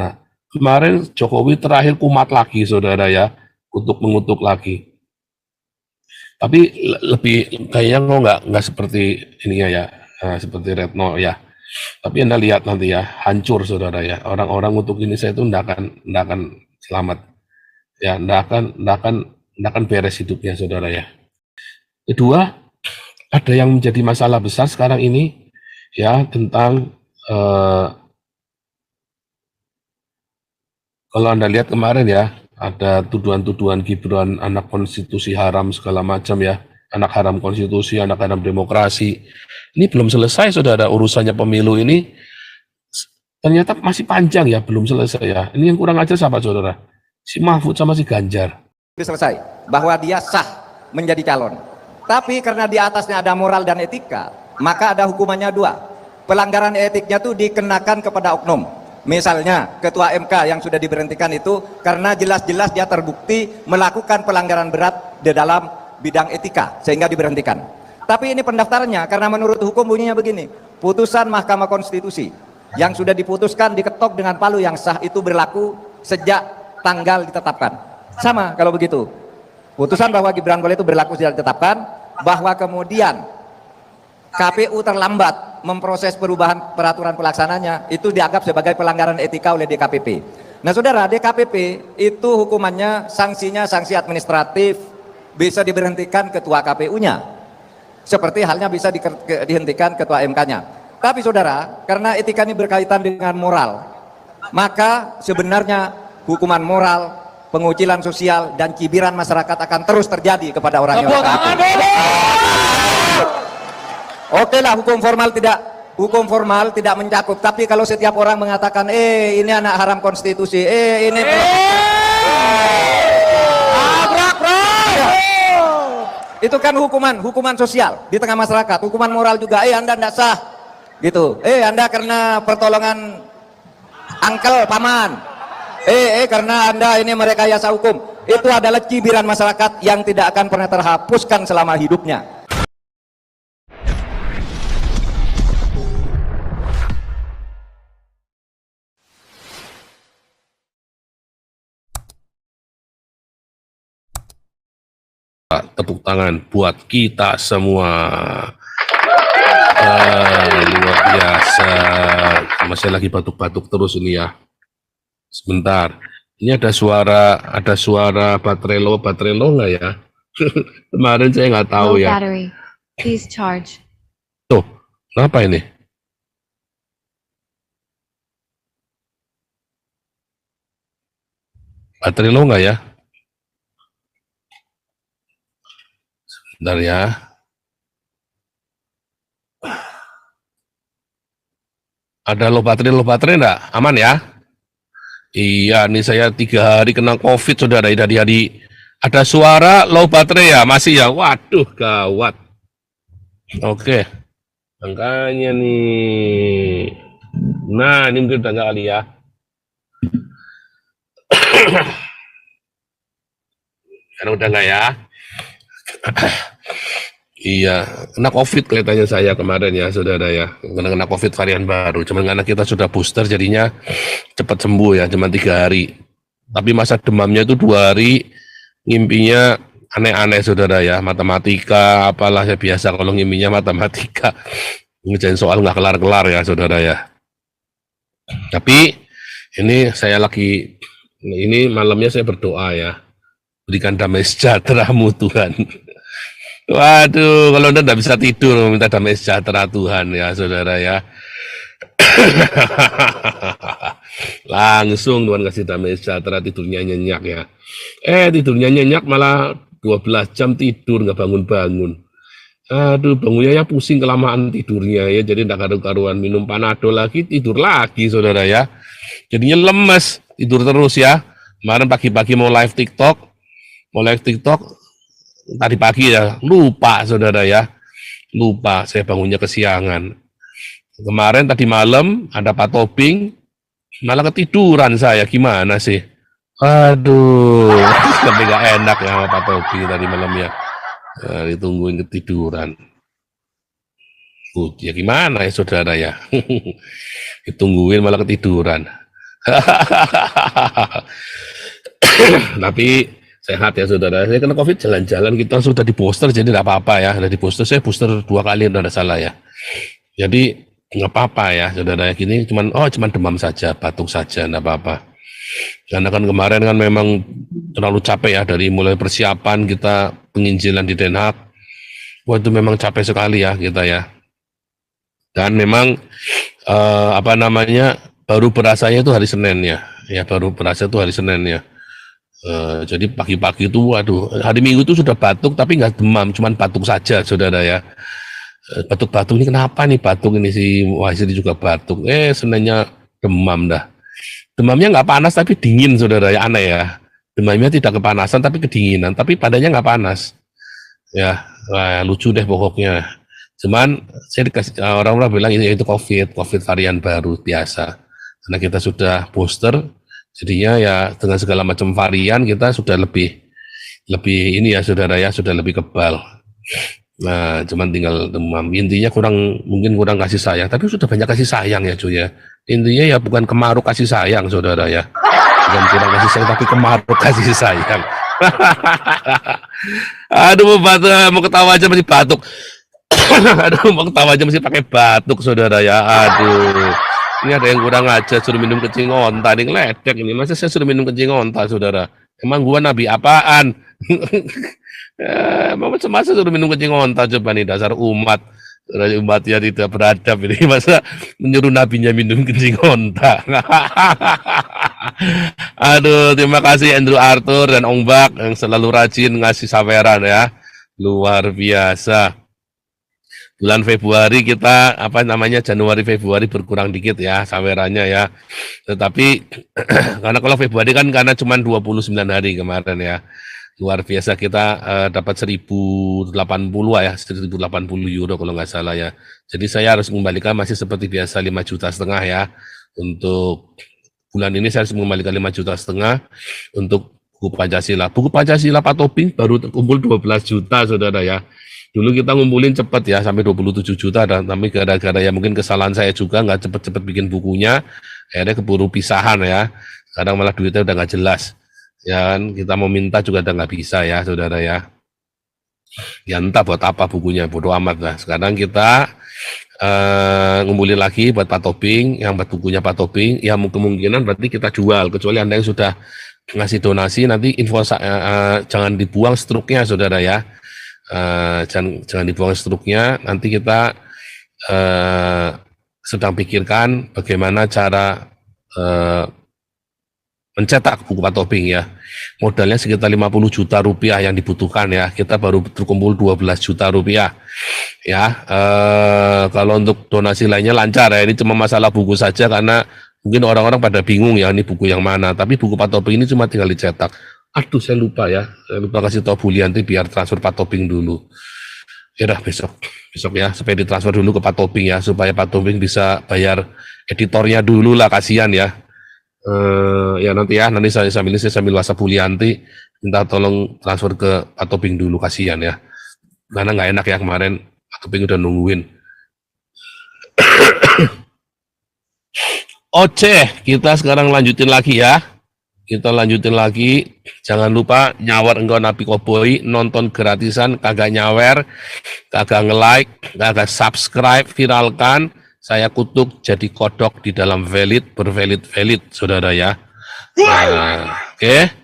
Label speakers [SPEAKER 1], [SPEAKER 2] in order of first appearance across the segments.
[SPEAKER 1] Nah, kemarin Jokowi terakhir kumat lagi, saudara ya, mengutuk lagi. Tapi lebih kayaknya kok nggak seperti ininya ya, seperti Retno ya. Tapi Anda lihat nanti ya, hancur saudara ya. Orang-orang untuk ini saya itu nggak akan selamat. Ya, nggak akan beres hidupnya saudara ya. Kedua, ada yang menjadi masalah besar sekarang ini ya tentang kalau Anda lihat kemarin ya, ada tuduhan-tuduhan Gibran anak konstitusi haram segala macam ya, anak haram konstitusi, anak haram demokrasi. Ini belum selesai saudara, urusannya pemilu ini ternyata masih panjang ya, belum selesai ya. Ini yang kurang ajar siapa saudara? Si Mahfud sama si Ganjar.
[SPEAKER 2] Selesai, bahwa dia sah menjadi calon. Tapi karena di atasnya ada moral dan etika, maka ada hukumannya dua. Pelanggaran etiknya itu dikenakan kepada oknum. Misalnya ketua MK yang sudah diberhentikan itu karena jelas-jelas dia terbukti melakukan pelanggaran berat di dalam bidang etika sehingga diberhentikan. Tapi ini pendaftarannya karena menurut hukum bunyinya begini, putusan Mahkamah Konstitusi yang sudah diputuskan diketok dengan palu yang sah itu berlaku sejak tanggal ditetapkan. Sama kalau begitu, putusan bahwa Gibran boleh itu berlaku sejak ditetapkan, bahwa kemudian KPU terlambat memproses perubahan peraturan pelaksananya itu dianggap sebagai pelanggaran etika oleh DKPP. Nah saudara, DKPP itu hukumannya sanksinya sanksi administratif, bisa diberhentikan ketua KPU-nya, seperti halnya bisa dihentikan ketua MK-nya. Tapi saudara, karena etika ini berkaitan dengan moral, maka sebenarnya hukuman moral, pengucilan sosial dan cibiran masyarakat akan terus terjadi kepada orang yang Oke lah, hukum formal tidak mencakup. Tapi kalau setiap orang mengatakan, ini anak haram konstitusi, ini itu kan hukuman sosial di tengah masyarakat. Hukuman moral juga, Anda tidak sah, gitu. Anda karena pertolongan angkel paman, karena Anda ini merekayasa hukum. Itu adalah cibiran masyarakat yang tidak akan pernah terhapuskan selama hidupnya.
[SPEAKER 1] Tepuk tangan buat kita semua. Luar biasa. Masih lagi batuk-batuk terus ini ya. Sebentar. Ini ada suara baterai low nggak ya? Kemarin saya nggak tahu ya.
[SPEAKER 3] Battery. Please charge.
[SPEAKER 1] Tuh, kenapa ini? Baterai low nggak ya? Bentar ya. Ada low baterai enggak? Aman ya? Iya, nih saya 3 hari kena COVID, saudara. Tadi ada suara low baterai ya? Masih ya? Waduh, gawat. Oke. Makanya nih. Nah, ini mungkin udah enggak kali ya. Karena udah enggak ya? Iya, kena COVID kelihatannya saya kemarin ya, saudara ya. Kena COVID varian baru. Cuman karena kita sudah booster, jadinya cepat sembuh ya, cuma 3 hari. Tapi masa demamnya itu 2 hari, ngimpinya aneh-aneh, saudara ya. Matematika, apalah ya biasa kalau ngimpinya matematika. Ngerjain soal nggak kelar-kelar ya, saudara ya. Tapi ini malamnya saya berdoa ya. Berikan damai sejahtera-Mu Tuhan. Waduh, kalau Anda tidak bisa tidur, minta damai sejahtera Tuhan ya, saudara ya. Langsung Tuhan kasih damai sejahtera, tidurnya nyenyak ya. Tidurnya nyenyak malah 12 jam tidur, nggak bangun-bangun. Aduh, bangunnya ya pusing kelamaan tidurnya ya, jadi tidak karu-karuan, minum panadol lagi, tidur lagi, saudara ya. Jadinya lemes, tidur terus ya. Kemarin pagi-pagi mau live TikTok, tadi pagi ya, lupa saudara ya, lupa saya bangunnya kesiangan. Kemarin tadi malam ada Pak Tobing, malah ketiduran saya, gimana sih? Aduh, tapi gak enak ya sama Pak Tobing tadi malam ya, ditungguin ketiduran. Ya gimana ya saudara ya, ditungguin malah ketiduran. Tapi sehat ya saudara. Saya kena COVID jalan-jalan, kita sudah di booster, jadi tidak apa-apa ya. Sudah di booster, saya booster 2 kali, tidak ada salah ya. Jadi nggak apa-apa ya saudara. Gini cuman demam saja, batuk saja, tidak apa-apa. Karena kan kemarin kan memang terlalu capek ya, dari mulai persiapan kita penginjilan di Den Haag. Wah, itu memang capek sekali ya kita ya. Dan memang baru berasanya itu hari Senin ya. Ya baru berasa itu hari Senin ya. Jadi pagi-pagi itu, waduh, hari Minggu itu sudah batuk tapi nggak demam, cuman batuk saja saudara ya. Batuk-batuk ini kenapa nih batuk ini, si Wahsiri juga batuk. Seninnya demam dah. Demamnya nggak panas tapi dingin saudara ya, aneh ya. Demamnya tidak kepanasan tapi kedinginan, tapi badannya nggak panas. Ya, wah, lucu deh pokoknya. Cuman saya dikasih orang-orang bilang itu COVID varian baru biasa. Karena kita sudah booster, jadinya ya dengan segala macam varian kita sudah lebih ini ya saudara ya, sudah lebih kebal. Nah, cuman tinggal demam. Intinya mungkin kurang kasih sayang, tapi sudah banyak kasih sayang ya cuy ya. Intinya ya bukan kemaruk kasih sayang saudara ya. Bukan kurang kasih sayang, tapi kemaruk kasih sayang. Aduh, mau ketawa aja masih batuk. Aduh, mau ketawa aja masih pakai batuk saudara ya. Aduh. Ini ada yang kurang aja, suruh minum kencing onta, ini ngeledek ini. Masa saya suruh minum kencing onta saudara? Emang gua nabi apaan? Masa suruh minum kencing onta, coba nih dasar umat ya tidak beradab ini, masa menyuruh nabinya minum kencing onta. Aduh, terima kasih Andrew Arthur dan Ong Bak yang selalu rajin ngasih saweran ya, luar biasa. Bulan Februari kita Januari Februari berkurang dikit ya sawerannya ya, tetapi karena kalau Februari kan karena cuma 29 hari kemarin ya. Luar biasa, kita dapat 1080 ya, 1080 euro kalau nggak salah ya. Jadi saya harus mengembalikan masih seperti biasa 5,5 juta ya. Untuk bulan ini saya harus mengembalikan 5,5 juta untuk buku Pancasila. Buku Pancasila Pak Tobing baru terkumpul 12 juta saudara ya. Dulu kita ngumpulin cepat ya sampai 27 juta, dan tapi gara-gara ya mungkin kesalahan saya juga nggak cepet-cepet bikin bukunya, akhirnya keburu pisahan ya. Kadang malah duitnya udah nggak jelas. Ya kan, kita mau minta juga udah nggak bisa ya saudara ya. Ya entah buat apa bukunya, bodo amat lah. Sekarang kita ngumpulin lagi buat Pak Tobing, yang buat bukunya Pak Tobing, ya kemungkinan berarti kita jual, kecuali Anda yang sudah ngasih donasi, nanti info jangan dibuang struknya saudara ya. Jangan dibuang struknya, nanti kita sedang pikirkan bagaimana cara mencetak buku Pak Tobing ya. Modalnya sekitar 50 juta rupiah yang dibutuhkan ya. Kita baru terkumpul 12 juta rupiah ya. Kalau untuk donasi lainnya lancar ya. Ini cuma masalah buku saja, karena mungkin orang-orang pada bingung ya ini buku yang mana. Tapi buku Pak Tobing ini cuma tinggal dicetak. Aduh, saya lupa ya. Saya lupa kasih tahu Bu Lianti biar transfer Pak Tobing dulu. Ya udah besok ya, supaya ditransfer dulu ke Pak Tobing ya, supaya Pak Tobing bisa bayar editornya dulu lah, kasihan ya. Ya nanti saya sambil WhatsApp Bu Lianti, minta tolong transfer ke Pak Tobing dulu, kasihan ya. Karena nggak enak ya, kemarin Pak Tobing udah nungguin. Oke, kita sekarang lanjutin lagi ya. Kita lanjutin lagi. Jangan lupa nyawer engkau Nabi Koboi, nonton gratisan, kagak nyawer, kagak nge-like, kagak subscribe, viralkan. Saya kutuk jadi kodok di dalam bervalid saudara ya. Oke.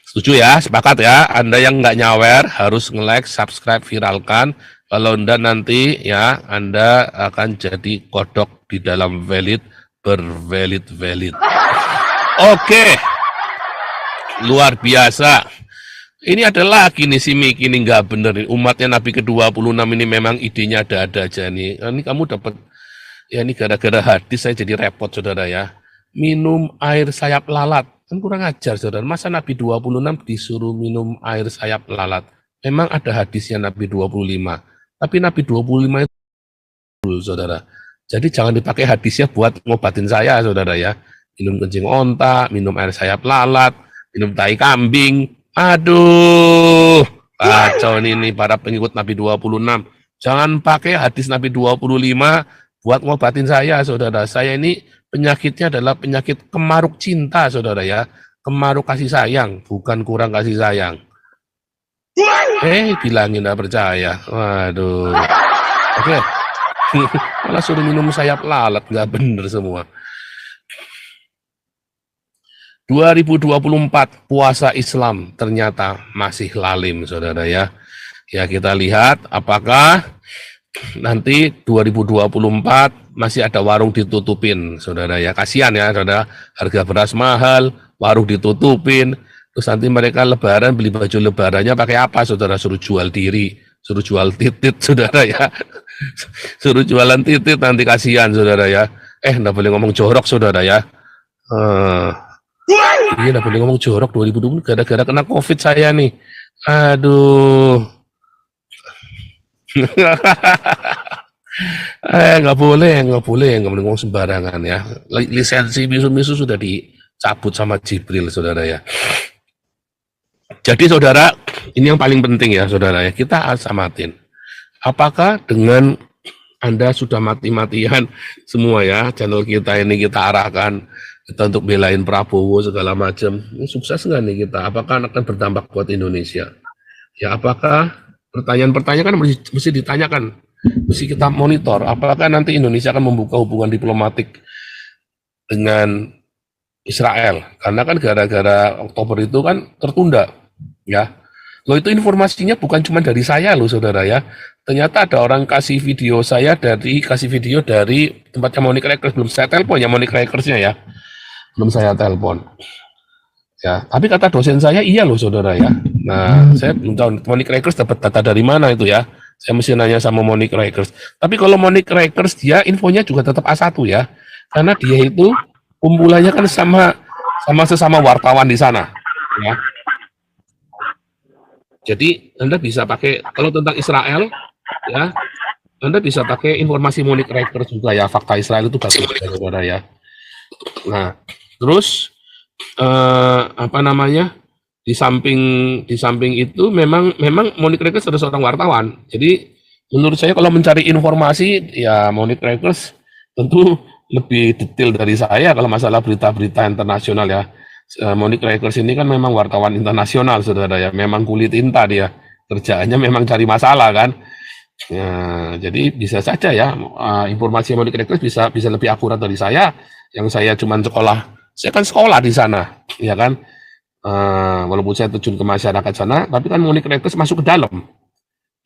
[SPEAKER 1] Setuju ya, sepakat ya. Anda yang nggak nyawer harus nge-like, subscribe, viralkan. Kalau Anda nanti ya, Anda akan jadi kodok di dalam bervalid. Oke. Luar biasa. Ini adalah gini si Miki ini nggak bener. Umatnya Nabi ke-26 ini memang idenya ada-ada aja nih. Ini kamu dapat. Ya ini gara-gara hadis saya jadi repot saudara ya. Minum air sayap lalat. Kan kurang ajar saudara. Masa Nabi 26 disuruh minum air sayap lalat? Memang ada hadisnya Nabi 25. Tapi Nabi 25 itu saudara. Jadi jangan dipakai hadisnya buat ngobatin saya saudara ya. Minum kencing onta, minum air sayap lalat, minum tai kambing. Aduh. Kacau ini para pengikut Nabi 26. Jangan pakai hadis Nabi 25 buat ngobatin saya, saudara. Saya ini penyakitnya adalah penyakit kemaruk cinta, saudara ya. Kemaruk kasih sayang, bukan kurang kasih sayang. Bilangin nggak percaya. Waduh. Oke. Malah suruh minum sayap lalat, nggak bener semua. 2024 puasa Islam ternyata masih lalim, saudara ya. Ya, kita lihat apakah nanti 2024 masih ada warung ditutupin, saudara ya. Kasihan ya, saudara. Harga beras mahal, warung ditutupin. Terus nanti mereka lebaran, beli baju lebarannya pakai apa, saudara? Suruh jual diri, suruh jual titit, saudara ya. Suruh jualan titit, nanti kasihan, saudara ya. Nggak boleh ngomong jorok, saudara ya. Iya, nggak boleh ngomong jorok 2020 gara-gara kena COVID saya nih. Aduh. Nggak boleh ngomong sembarangan ya. Lisensi misu-misu sudah dicabut sama Jibril, saudara ya. Jadi saudara, ini yang paling penting ya saudara ya, kita harus amatin. Apakah dengan Anda sudah mati-matian semua ya, channel kita ini kita arahkan, kita untuk belain Prabowo segala macam, ini sukses nggak nih kita? Apakah akan berdampak buat Indonesia? Ya apakah pertanyaan-pertanyaan kan mesti ditanyakan, mesti kita monitor, apakah nanti Indonesia akan membuka hubungan diplomatik dengan Israel, karena kan gara-gara Oktober itu kan tertunda, ya. Loh itu informasinya bukan cuma dari saya loh saudara ya. Ternyata ada orang kasih video dari tempatnya Monique Reckers, belum saya telepon ya Monique Reckersnya ya, belum saya telepon. Ya, tapi kata dosen saya iya loh saudara ya. Nah, saya belum tahu Monique Reckers dapat data dari mana itu ya. Saya mesti nanya sama Monique Reckers. Tapi kalau Monique Reckers dia infonya juga tetap A1 ya, karena dia itu kumpulannya kan sama sesama wartawan di sana ya. Jadi Anda bisa pakai, kalau tentang Israel ya, Anda bisa pakai informasi Monique Reckers juga ya, fakta Israel itu bagus ya saudara ya. Nah terus di samping itu memang Monique Reckers adalah seorang wartawan. Jadi menurut saya kalau mencari informasi ya Monique Reckers tentu lebih detail dari saya kalau masalah berita-berita internasional ya. Monique Reckers ini kan memang wartawan internasional saudara ya, memang kulit tinta dia, kerjaannya memang cari masalah kan. Ya, jadi bisa saja ya informasi Monique Reckers bisa lebih akurat dari saya, yang saya cuma saya kan sekolah di sana ya kan. Walaupun saya terjun ke masyarakat sana, tapi kan Monique Reckers masuk ke dalam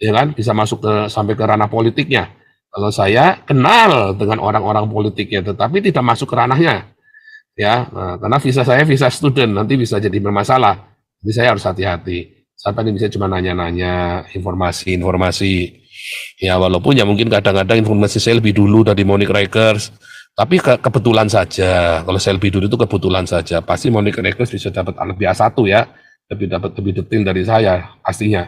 [SPEAKER 1] ya kan, bisa masuk sampai ke ranah politiknya. Kalau saya kenal dengan orang-orang politiknya, tetapi tidak masuk ke ranahnya, ya, karena visa saya visa student, nanti bisa jadi bermasalah. Jadi saya harus hati-hati. Saya tadi bisa cuma nanya-nanya informasi, ya walaupun ya mungkin kadang-kadang informasi saya lebih dulu dari Monique Reckers, tapi kebetulan saja. Kalau saya lebih dulu itu kebetulan saja. Pasti Monique Reckers bisa dapat lebih A1 ya, lebih detail dari saya pastinya.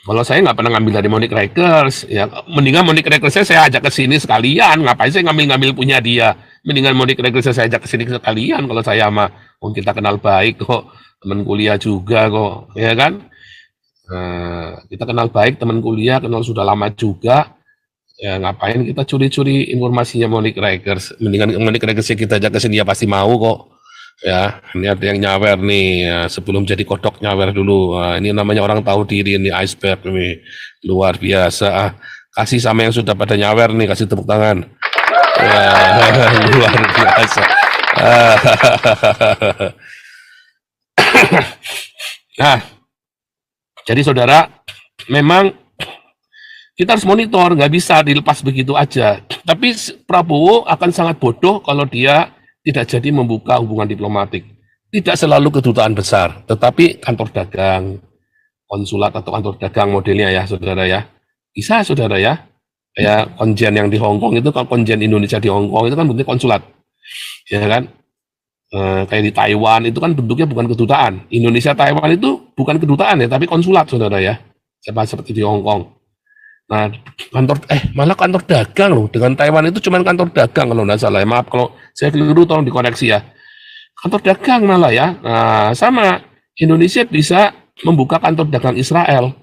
[SPEAKER 1] Kalau saya nggak pernah ngambil dari Monique Reckers, ya mendingan Monique Reckers saya ajak ke sini sekalian. Ngapain saya ngambil punya dia? Mendingan Monique Reckers saya ajak ke sini sekalian. Kalau saya sama, kita kenal baik kok, teman kuliah juga kok, ya kan? Kita kenal baik, teman kuliah, kenal sudah lama juga. Ya ngapain kita curi-curi informasinya Monique Reckers? Mendingan Monique Reckers kita ajak ke sini, ya pasti mau kok. Ya, ini ada yang nyawer nih, ya, sebelum jadi kodok nyawer dulu. Nah, ini namanya orang tahu diri, ini iceberg nih, luar biasa. Kasih sama yang sudah pada nyawer nih, kasih tepuk tangan. Ya, luar biasa. Nah, jadi saudara, memang kita harus monitor, nggak bisa dilepas begitu aja. Tapi Prabowo akan sangat bodoh kalau dia tidak jadi membuka hubungan diplomatik. Tidak selalu kedutaan besar, tetapi kantor dagang, konsulat atau kantor dagang modelnya ya, saudara ya. Bisa, saudara ya. Kayak konjen yang di Hong Kong itu, konjen Indonesia di Hong Kong itu kan bentuknya konsulat. Ya kan? Kayak di Taiwan itu kan bentuknya bukan kedutaan. Indonesia Taiwan itu bukan kedutaan ya, tapi konsulat, saudara ya. Seperti di Hong Kong. Nah, malah kantor dagang loh. Dengan Taiwan itu cuma kantor dagang kalau nggak salah. Maaf kalau saya keliru, tolong dikoreksi ya. Kantor dagang malah ya. Nah, sama Indonesia bisa membuka kantor dagang Israel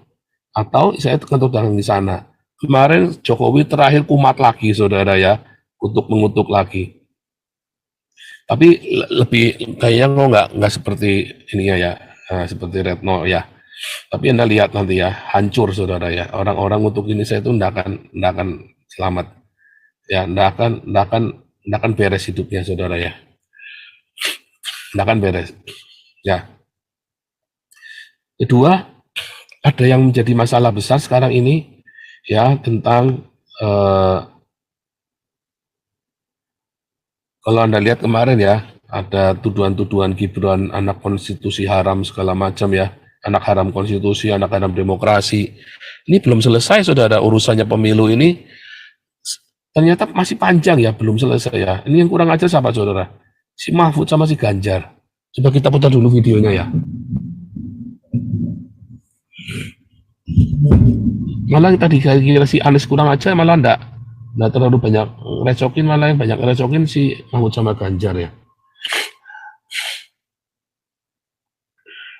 [SPEAKER 1] atau saya kantor dagang di sana. Kemarin Jokowi terakhir kumat lagi, saudara ya. untuk mengutuk lagi. Tapi lebih kayaknya kok nggak seperti ininya ya, seperti Retno ya. Tapi Anda lihat nanti ya, hancur saudara ya. Orang-orang untuk Indonesia itu nggak akan selamat. Ya, nggak akan beres hidupnya saudara ya. Nggak akan beres. Ya. Kedua, ada yang menjadi masalah besar sekarang ini ya tentang kalau Anda lihat kemarin ya, ada tuduhan-tuduhan Gibran anak konstitusi haram segala macam ya, anak haram konstitusi, anak haram demokrasi. Ini belum selesai saudara, urusannya pemilu ini ternyata masih panjang ya, belum selesai ya. Ini yang kurang ajar siapa saudara? Si Mahfud sama si Ganjar. Coba kita putar dulu videonya ya. Malah tadi kira si Anies kurang aja, malah nggak terlalu banyak ngerecokin, malah yang banyak ngerecokin si Mahfud sama Ganjar ya.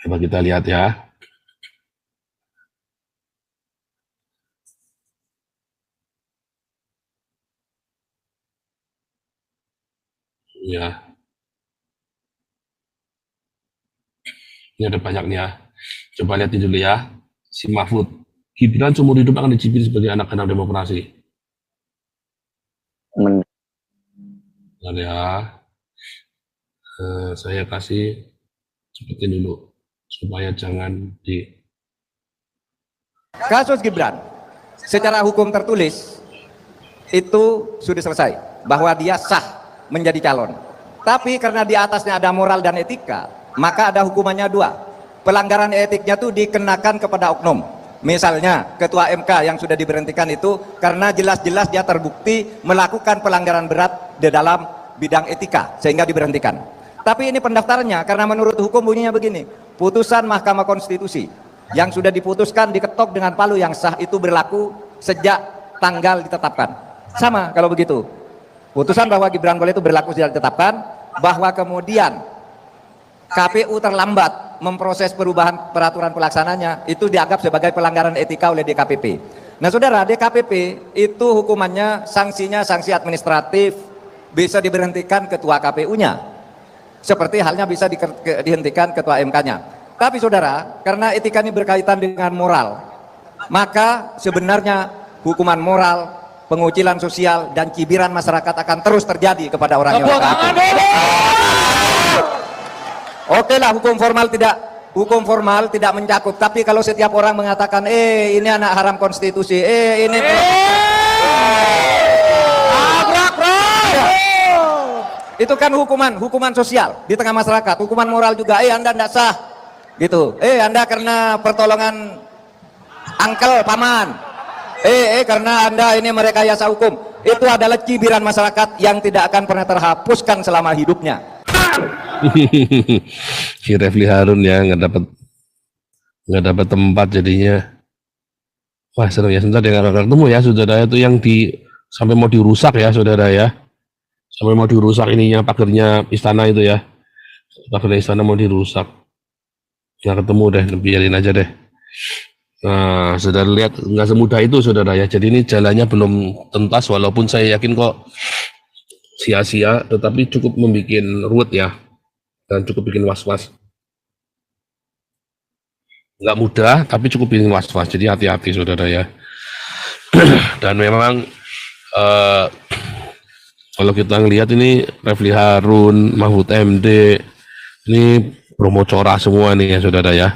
[SPEAKER 1] Coba kita lihat ya. Ya, ini ada banyak nih ya. Coba lihat dulu ya. Si Mahfud, Gibran seumur hidup akan dicibir sebagai anak haram demokrasi. Nah, ya, saya kasih seperti dulu supaya jangan di
[SPEAKER 2] Kasus Gibran secara hukum tertulis itu sudah selesai bahwa dia sah menjadi calon. Tapi karena di atasnya ada moral dan etika, maka ada hukumannya dua. Pelanggaran etiknya itu dikenakan kepada oknum. Misalnya ketua MK yang sudah diberhentikan itu karena jelas-jelas dia terbukti melakukan pelanggaran berat di dalam bidang etika sehingga diberhentikan. Tapi ini pendaftarannya karena menurut hukum bunyinya begini, putusan Mahkamah Konstitusi yang sudah diputuskan diketok dengan palu yang sah itu berlaku sejak tanggal ditetapkan. Sama kalau begitu, putusan bahwa Gibran boleh itu berlaku sejak ditetapkan, bahwa kemudian KPU terlambat memproses perubahan peraturan pelaksananya itu dianggap sebagai pelanggaran etika oleh DKPP. Nah saudara, DKPP itu hukumannya sanksinya sanksi administratif, bisa diberhentikan ketua KPU-nya, seperti halnya bisa dihentikan ketua MK-nya. Tapi saudara, karena etika ini berkaitan dengan moral, maka sebenarnya hukuman moral, pengucilan sosial dan cibiran masyarakat akan terus terjadi kepada orang yang Oke lah, hukum formal tidak mencakup. Tapi kalau setiap orang mengatakan, ini anak haram konstitusi, ini itu kan hukuman sosial di tengah masyarakat. Hukuman moral juga, Anda tidak sah, gitu. Anda karena pertolongan angkel paman, karena Anda ini merekayasa hukum. Itu adalah cibiran masyarakat yang tidak akan pernah terhapuskan selama hidupnya.
[SPEAKER 1] Si Refli Harun ya nggak dapat tempat jadinya. Wah seru ya, sebentar ya nggak ketemu ya saudara, itu yang sampai mau dirusak ya saudara ya, sampai mau dirusak ininya pagarnya istana itu ya, pagar istana mau dirusak, nggak ketemu deh, biarin aja deh. Nah saudara lihat nggak semudah itu saudara ya, jadi ini jalannya belum tuntas walaupun saya yakin kok sia-sia, tetapi cukup membuat ruwet ya, dan cukup bikin was-was. Nggak mudah, tapi cukup bikin was-was, jadi hati-hati saudara ya. Dan memang kalau kita ngelihat ini Refli Harun, Mahfud MD, ini promo corah semua nih ya saudara ya.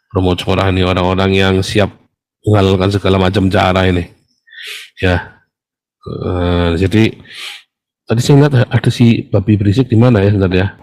[SPEAKER 1] Promo corah nih, orang-orang yang siap menghalalkan segala macam cara ini. Ya, jadi tadi saya lihat ada si babi berisik di mana ya sebentar ya.